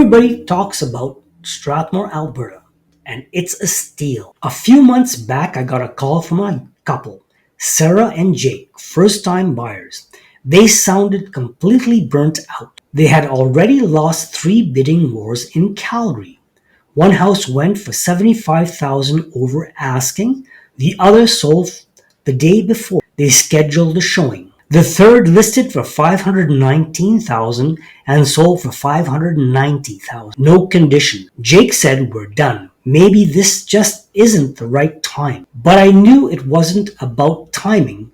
Everybody talks about Strathmore, Alberta, and it's a steal. A few months back, I got a call from a couple, Sarah and Jake, first-time buyers. They sounded completely burnt out. They had already lost 3 bidding wars in Calgary. One house went for $75,000 over asking. The other sold the day before they scheduled a showing. The third listed for $519,000 and sold for $590,000. No condition. Jake said, "We're done. Maybe this just isn't the right time." But I knew it wasn't about timing.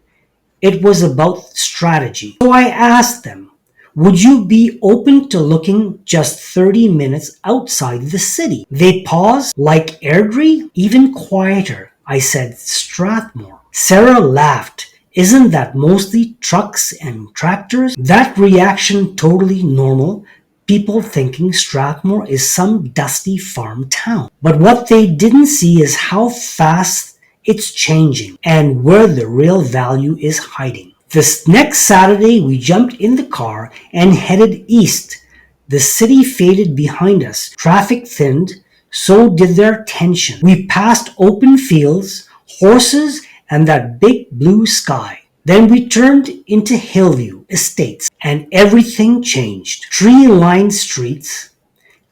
It was about strategy. So I asked them, would you be open to looking just 30 minutes outside the city? They paused, like Airdrie, even quieter. I said, Strathmore. Sarah laughed. Isn't that mostly trucks and tractors? That reaction totally normal. People thinking Strathmore is some dusty farm town. But what they didn't see is how fast it's changing and where the real value is hiding. This next Saturday, we jumped in the car and headed east. The city faded behind us. Traffic thinned, so did their tension. We passed open fields, horses, and that big blue sky. Then we turned into Hillview Estates, and everything changed. Tree-lined streets,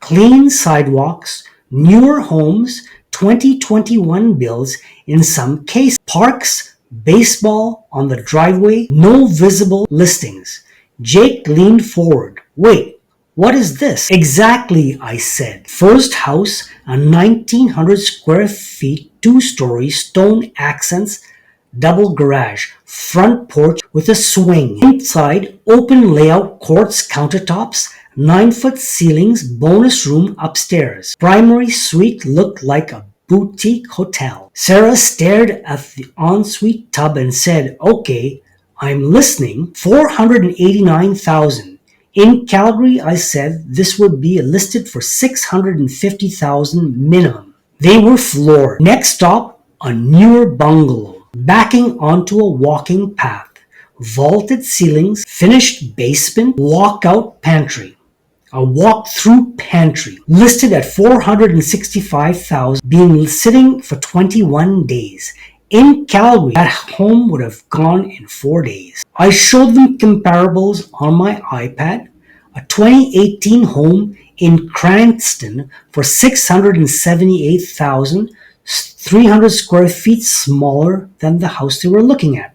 clean sidewalks, newer homes, 2021 builds in some cases, parks, baseball on the driveway, no visible listings. Jake leaned forward. Wait, what is this? Exactly, I said. First house, a 1,900 square feet, 2-story stone accents, double garage, front porch with a swing. Inside, open layout, quartz countertops, 9-foot ceilings, bonus room upstairs. Primary suite looked like a boutique hotel. Sarah stared at the ensuite tub and said, okay, I'm listening. $489,000. In Calgary, I said this would be listed for $650,000 minimum. They were floored. Next stop, a newer bungalow, backing onto a walking path, vaulted ceilings, finished basement, walkout pantry. A walk-through pantry listed at $465,000, being sitting for 21 days. In Calgary, that home would have gone in 4 days. I showed them comparables on my iPad. A 2018 home in Cranston for $678,000, 300 square feet smaller than the house they were looking at.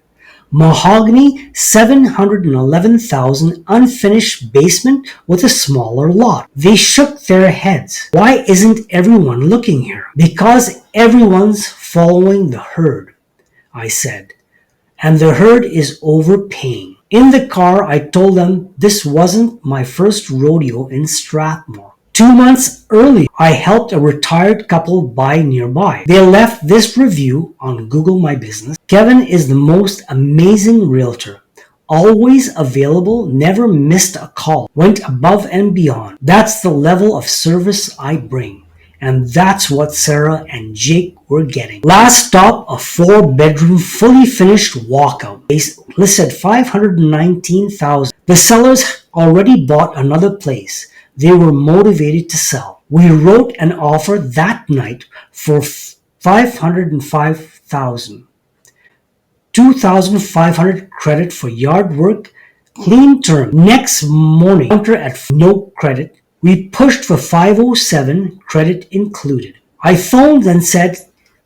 Mahogany, $711,000, unfinished basement with a smaller lot. They shook their heads. Why isn't everyone looking here? Because everyone's following the herd, I said. And the herd is overpaying. In the car, I told them this wasn't my first rodeo in Strathmore. 2 months earlier, I helped a retired couple buy nearby. They left this review on Google My Business. Kevin is the most amazing realtor. Always available, never missed a call, went above and beyond. That's the level of service I bring. And that's what Sarah and Jake were getting. Last stop, a 4-bedroom, fully finished walkout. They listed $519,000. The sellers already bought another place. They were motivated to sell. We wrote an offer that night for $505,000. $2,500 credit for yard work, clean term. Next morning, counter at no credit. We pushed for $507, credit included. I phoned and said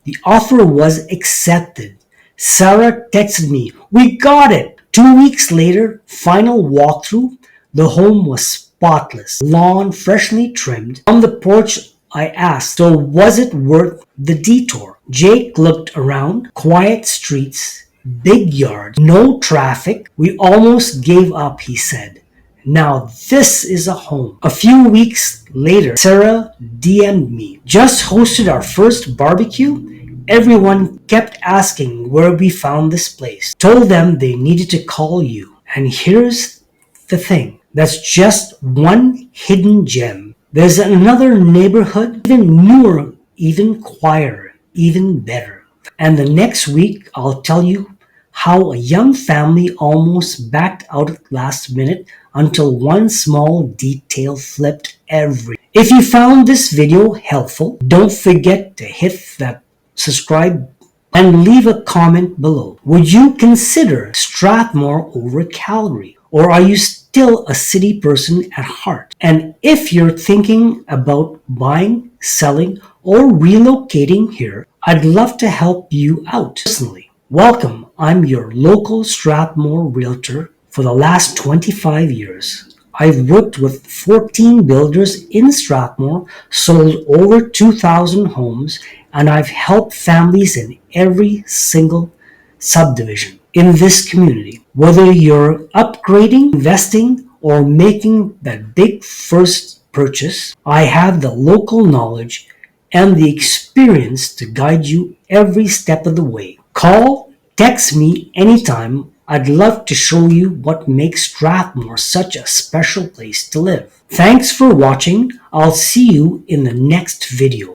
the offer was accepted. Sarah texted me, we got it. 2 weeks later, final walkthrough. The home was spotless, lawn freshly trimmed. On the porch, I asked, so was it worth the detour? Jake looked around, quiet streets, big yard, no traffic. We almost gave up, he said. Now this is a home. A few weeks later, Sarah DM'd me. Just hosted our first barbecue. Everyone kept asking where we found this place. Told them they needed to call you. And here's the thing. That's just one hidden gem. There's another neighborhood, even newer, even quieter, even better. And the next week, I'll tell you how a young family almost backed out at last minute until one small detail flipped everything. If you found this video helpful, don't forget to hit that subscribe and leave a comment below. Would you consider Strathmore over Calgary? Or are you still a city person at heart? And if you're thinking about buying, selling, or relocating here, I'd love to help you out personally. Welcome, I'm your local Strathmore Realtor for the last 25 years. I've worked with 14 builders in Strathmore, sold over 2,000 homes, and I've helped families in every single subdivision in this community. Whether you're upgrading, investing, or making that big first purchase, I have the local knowledge and the experience to guide you every step of the way. Call, text me anytime. I'd love to show you what makes Strathmore such a special place to live. Thanks for watching. I'll see you in the next video.